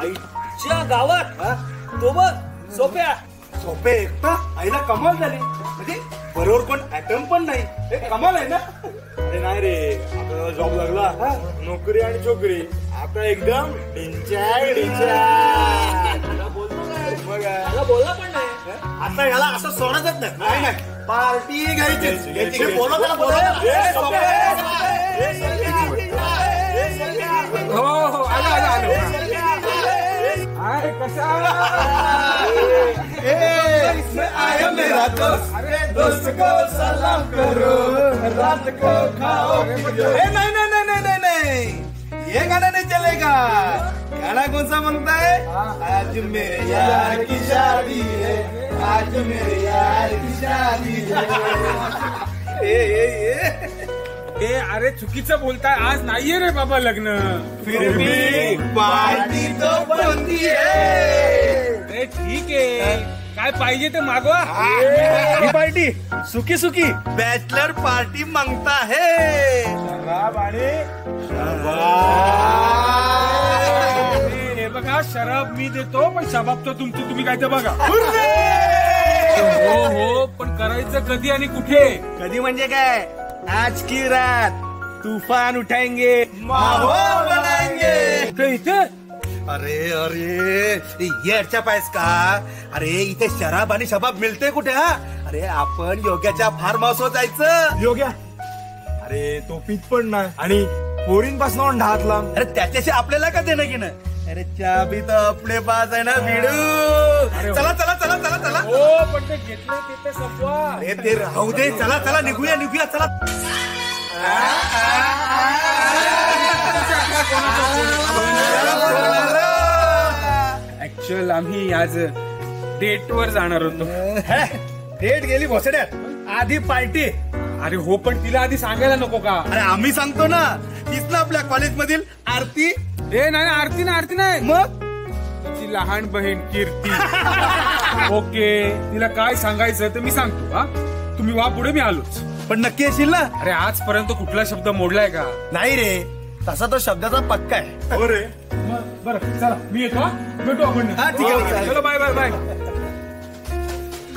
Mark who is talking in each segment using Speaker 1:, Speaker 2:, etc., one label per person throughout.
Speaker 1: आईच्या गावात तो बघ सोप्या
Speaker 2: सोपे एकटा आईला कमाल झाली. म्हणजे बरोबर पण ऍटम पण नाही. हे कमाल आहे ना.
Speaker 3: अरे नाही रे, आपल्याला जॉब लागला, नोकरी आणि छोकरी, आता एकदम डिंचाक डिंचाक.
Speaker 1: मला बोलला पण नाही.
Speaker 2: आता याला असं सोडायचंच नाही. नाही पार्टी घ्यायची. बोला त्याला बोला.
Speaker 4: हो हो आलो आलो आलो. अरे कसा
Speaker 2: आया मेरा दोस्त. अरे दोस्त को सलाम करो, रात को खाओ. नहीं नहीं नहीं नहीं नहीं, ये गाना नहीं चलेगा. गाना कौन सा बनता है? आज मेरे यार की शादी है, आज मेरे यार की शादी है.
Speaker 4: ए अरे चुकीचं बोलताय. आज नाहीये रे बाबा लग्न.
Speaker 2: फिर भी पार्टी तो बनती है.
Speaker 4: अरे ठीक आहे, काय पाहिजे ते मागवा.
Speaker 2: ही पार्टी सुकी सुकी बॅचलर पार्टी मागता है.
Speaker 3: शराब आणि
Speaker 4: हे बघा, शराब मी देतो, पण शबाब तर तुमचं तुम्ही काय ते बघा. हो हो, पण करायचं कधी आणि कुठे?
Speaker 2: कधी म्हणजे काय? आज की रात तूफान उठाएंगे, माहौल बनाएंगे.
Speaker 4: इथे
Speaker 2: अरे अरे येडच्या पायस का? अरे इथे शराब आणि शबाब मिळते कुठे? हा अरे आपण योग्याच्या फार्म हाऊसवर जायचं.
Speaker 3: योग्या, अरे तो पीत पण नाही आणि पोरींपासून ढातला.
Speaker 2: अरे त्याच्याशी आपल्याला का देणं घेणं? अरे चाबी तर आपले पास आहे ना भिडू. चला चला चला चला चला.
Speaker 4: हो, पण ते घेतलं ते संपवा.
Speaker 2: अरे ते राहू दे. चला चला निघूया निघूया चला.
Speaker 4: ऍक्च्युअल आम्ही आज डेट वर जाणार होतो.
Speaker 2: डेट गेली भोसड्यात. आधी पार्टी.
Speaker 4: अरे हो, पण तिला आधी सांगायला नको का?
Speaker 2: अरे आम्ही सांगतो ना. तीच ना आपल्या कॉलेज मधील आरती.
Speaker 4: ए नाही आरती ना, आरती नाही,
Speaker 2: मग
Speaker 4: तिची लहान बहीण कीर्ती. ओके, तिला काय सांगायचं तर मी सांगतो. हा तुम्ही वा पुढे, मी आलोच.
Speaker 2: पण नक्की येशील ना?
Speaker 4: अरे आजपर्यंत कुठला शब्द मोडलाय का?
Speaker 2: नाही रे, तसा तो शब्दाचा पक्का आहे.
Speaker 3: हो रे.
Speaker 4: बरं चला, मी येतो. भेटू आपण.
Speaker 2: हा ठीक आहे.
Speaker 4: चलो बाय बाय बाय.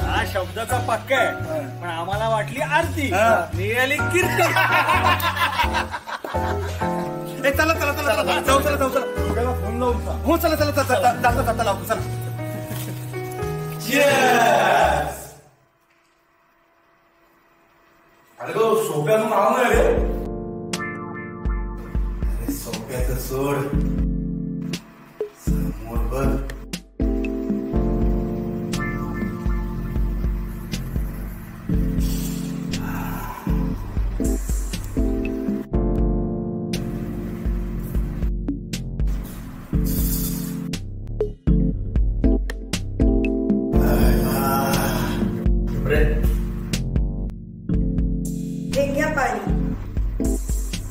Speaker 1: हा शब्दाचा पक्का आहे, पण आम्हाला वाटली आरती, निघाली कीर्ती.
Speaker 2: ए चला चला चला चला जाऊ. चला जाऊ चला.
Speaker 3: फोन लावून जा.
Speaker 2: हो चला चला चला जाता जाता लावतो. चला.
Speaker 3: अरे तो सोप्याचं नाव नाही रे.
Speaker 2: अरे सोप्याचं सोड. समोर बघ.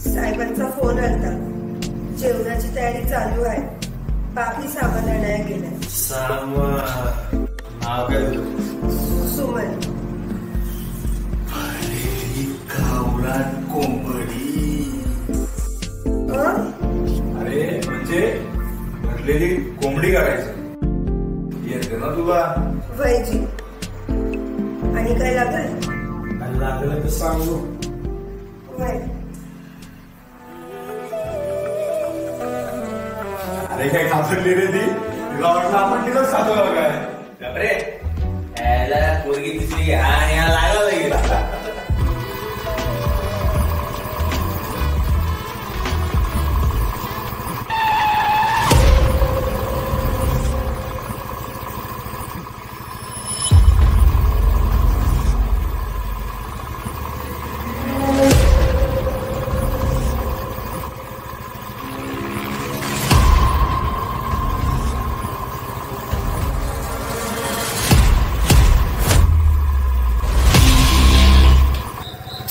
Speaker 5: साहेबांचा फोन आलता. जेवणाची तयारी चालू आहे. बाकी सामान आणायला गेलाय. सुमन.
Speaker 2: गावरान कोंबडी.
Speaker 3: अरे म्हणजे भरलेली कोंबडी करायची येते ना तुला?
Speaker 5: वैजी. आणि काय लागेल?
Speaker 3: लागलं तर सांगू.
Speaker 5: वय.
Speaker 3: अरे काय घाबरली रे ती? तिला वाटलं आपण तिथंच खातो का काय?
Speaker 1: बापरे, याला पोरगी दिसली आणि याला लागला गेला.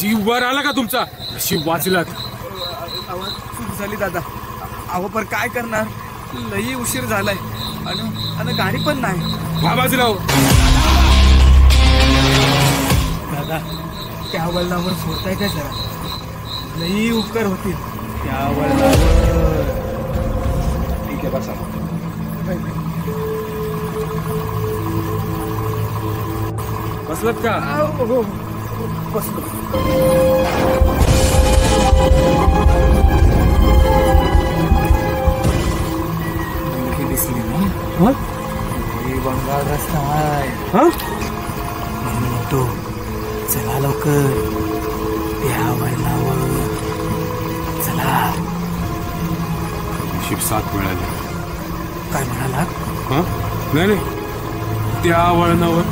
Speaker 4: जीव वर आला का तुमचा? शिव वाचलात.
Speaker 6: चूक झाली दादा. अहो पण काय करणार, लई उशीर झालाय आणि गाडी पण नाही.
Speaker 4: वा बाजूला हो.
Speaker 6: दादा त्या वडिलांवर सोडताय काय जरा? लई उपकार होतील त्या वळणावर.
Speaker 4: ठीक आहे बसा. बसलात का?
Speaker 6: हो, बसलो. मुलगी दिसली ना? हे बंगाल रस्ता आहे. म्हणतो चला लवकर त्या वळणावर चला.
Speaker 4: नशीब साथ मिळाली.
Speaker 6: काय म्हणाला?
Speaker 4: नाही नाही, त्या वळणावर.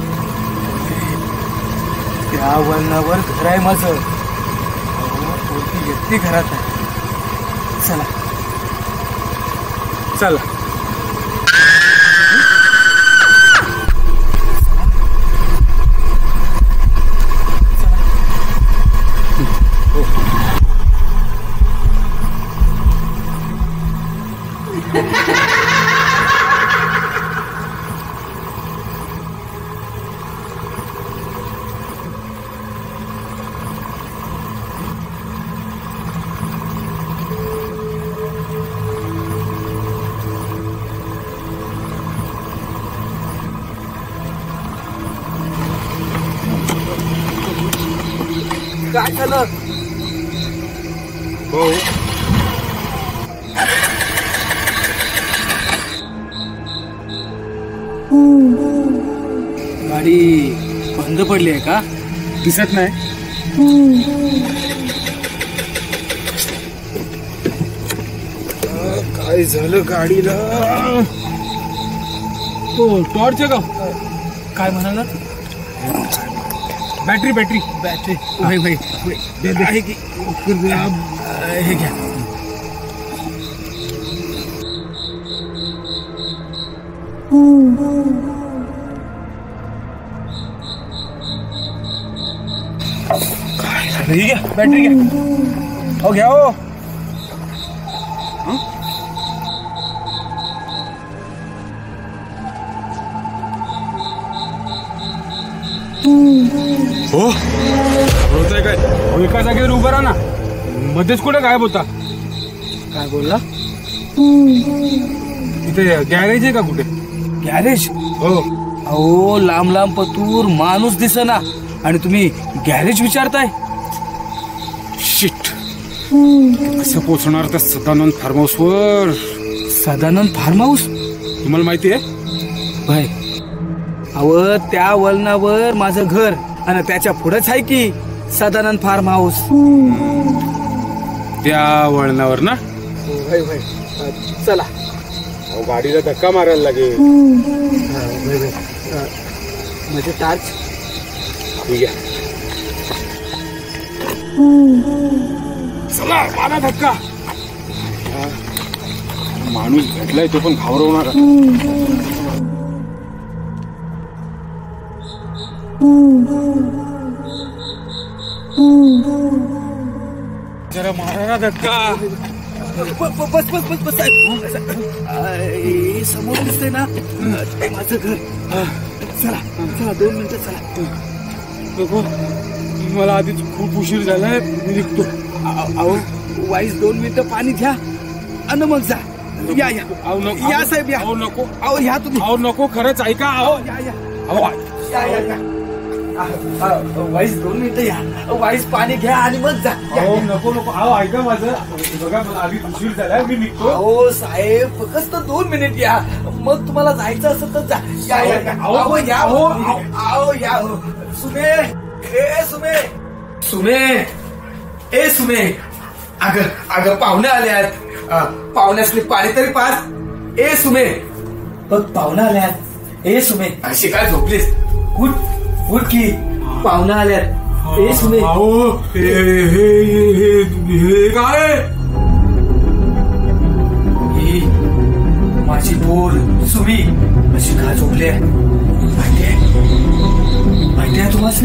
Speaker 6: त्या वळणावर घर आहे माझं. कोणती व्यक्ती घरात आहे. चला
Speaker 4: चला.
Speaker 6: काय झालं?
Speaker 4: हो,
Speaker 6: गाडी बंद पडली आहे का?
Speaker 4: दिसत नाही. काय झालं गाडीला? हो, टॉर्च आहे का?
Speaker 6: काय म्हणाला?
Speaker 4: Battery battery.
Speaker 6: बॅटरी आहे की? हे घ्या.
Speaker 4: ही घ्या बॅटरी घ्या. हो घ्या. हो हो, होतंय काय? एका जागेवर उभा राहा ना. मध्येच कुठे गायब होता?
Speaker 6: काय बोलला?
Speaker 4: इथे गॅरेज आहे का कुठे?
Speaker 6: गॅरेज?
Speaker 4: हो.
Speaker 6: अहो, लांब लांब पतूर माणूस दिसेना आणि तुम्ही गॅरेज विचारताय?
Speaker 4: शिट. कसं पोहोचणार त्या सदानंद फार्म हाऊस वर?
Speaker 6: Sadanand farm house?
Speaker 4: तुम्हाला माहिती आहे?
Speaker 6: भाई, अहो त्या वळणावर माझं घर आणि त्याच्या पुढेच आहे की सदानंद फार्म हाऊस.
Speaker 4: त्या वळणावर ना?
Speaker 6: भाई भाई, चला.
Speaker 4: गाडीला धक्का मारायला लागेल.
Speaker 6: म्हणजे टार्च?
Speaker 4: ठीक आहे. चला, मारा धक्का. माणूस भेटलाय तो पण घाबरवणार. जरा मारा ना धक्का.
Speaker 6: बस बस बस बस समोर दिसतंय ना ते माझं घर. चला चला, 2 मिनिटं. चला.
Speaker 4: नको, मला आधीच खूप उशीर झालाय. मी निघतो.
Speaker 6: अहो वाईस 2 मिनिटं पाणी घ्या आणि मग जा. या या.
Speaker 4: अहो नको.
Speaker 6: या साहेब, या.
Speaker 4: अहो नको.
Speaker 6: अहो ह्या तुम्ही.
Speaker 4: अहो नको, खरंच ऐका. अहो
Speaker 6: या या
Speaker 4: अहो
Speaker 6: या या या. वाईस 2 मिनिटं या. वाईस पाणी घ्या आणि मग जा. या,
Speaker 4: अहो
Speaker 6: या.
Speaker 4: नको नको. अहो ऐका माझं. बघा, मला आधी उशीर झालाय. मी निघतो.
Speaker 6: अहो साहेब, फक्त 2 मिनिट या. मग तुम्हाला जायचं असेल तर जा. या या या. अहो या. अहो या. सुमे, ए सुमे, सुमे, ए सुमे. अगं पाहुणे आल्यात. पाहुण्यासनी पाणी तरी पास. ए सुमे, बघ पाहुणे आल्यात. ए सुमे, अशी काय झोपलीस? उठ उठ की, पाहुणे आल्यात. ए सुमे.
Speaker 4: अहो हे काय?
Speaker 6: ही माझी पोर सुमी अशी का झोपली आहे? माहिती आहे तुम्हाला?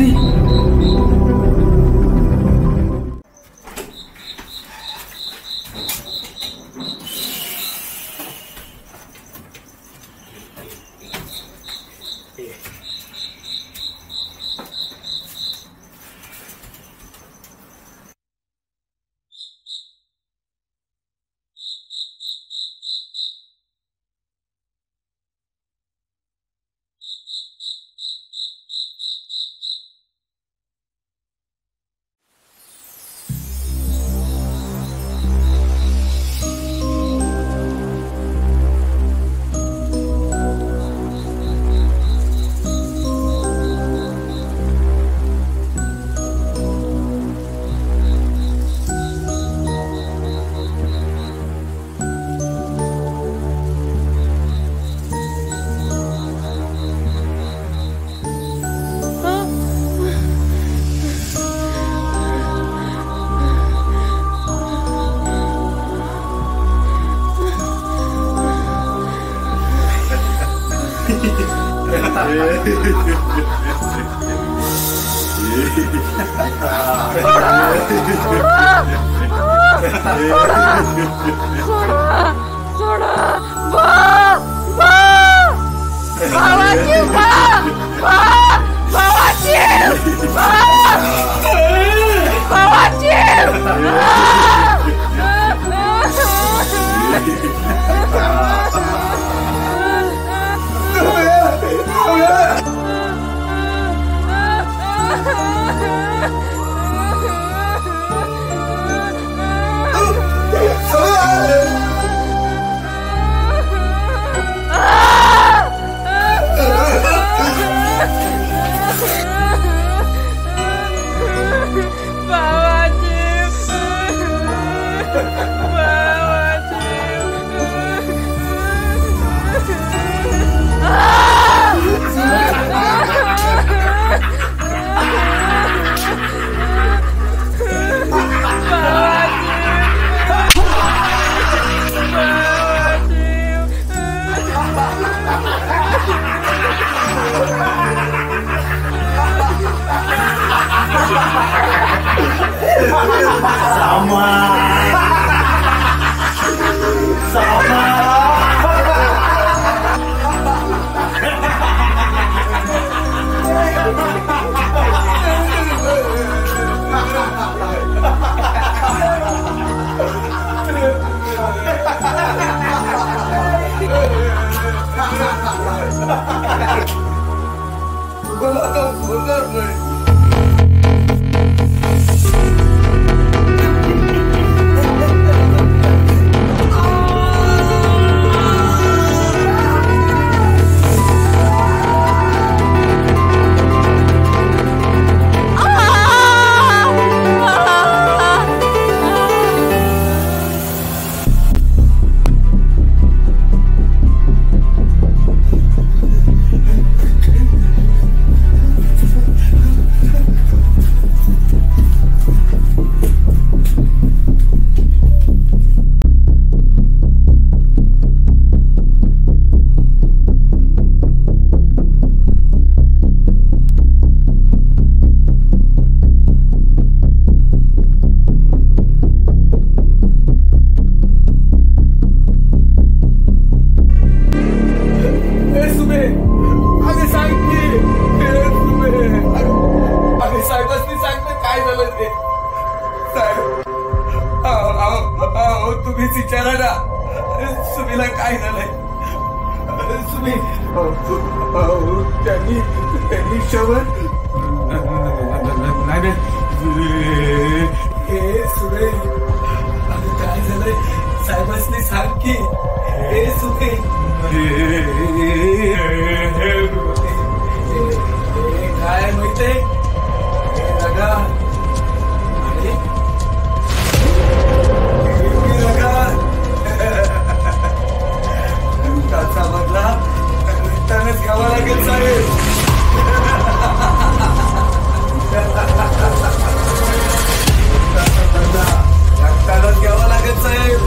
Speaker 6: घ्यावा लागेल साहेब.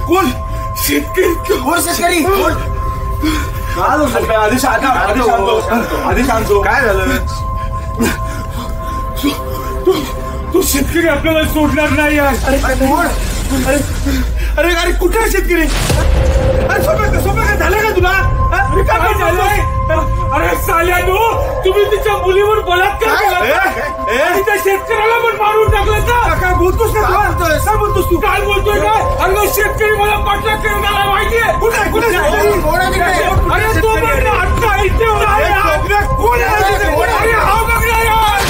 Speaker 2: कोण शेतकरी कोण शेतकरी आधी सांगतो काय झालं
Speaker 4: तो शेतकरी आपल्याला सोडणार नाही यार.
Speaker 2: अरे अरे कुठे आहे शेतकरी अरे सोपं काय झालं का तुला
Speaker 4: काय झालंय? अरे साल्यानो तुम्ही तिच्या मुलीवर बलात्कार केला आणि त्या शेतकऱ्याला पण मारून टाकलं का?
Speaker 2: काय बोलतोस का काय बोलतोस तू
Speaker 4: काय बोलतोय काय? अरे शेतकरी मला पाठलाग करण्याला माहितीये.
Speaker 2: कुठे
Speaker 4: अरे तो बघ ना आत्ता इथे कोण आहे? अरे हा बघ ना यार.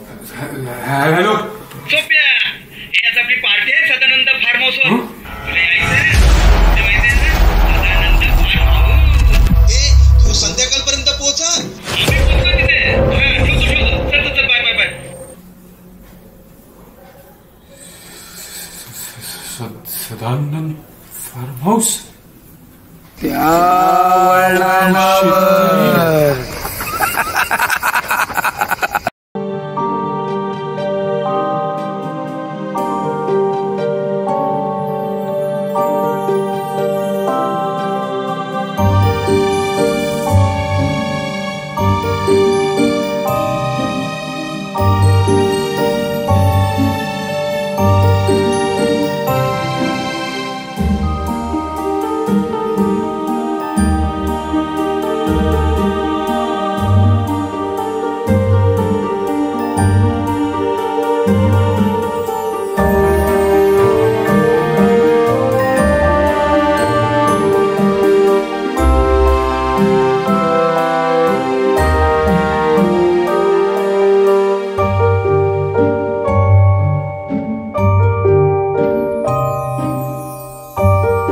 Speaker 4: हॅलो
Speaker 7: सोप्या आज आपली पार्टी आहे सदानंद फार्म हाऊस वर तुला यायचंय ते माहितीये ना सदानंद फार्म हाऊस
Speaker 8: तू संध्याकाळपर्यंत पोहोचा
Speaker 7: आम्ही पोहोचतो तिथे ठेवतो चल bye bye bye
Speaker 4: Sadanand farm house
Speaker 2: त्या वळणावर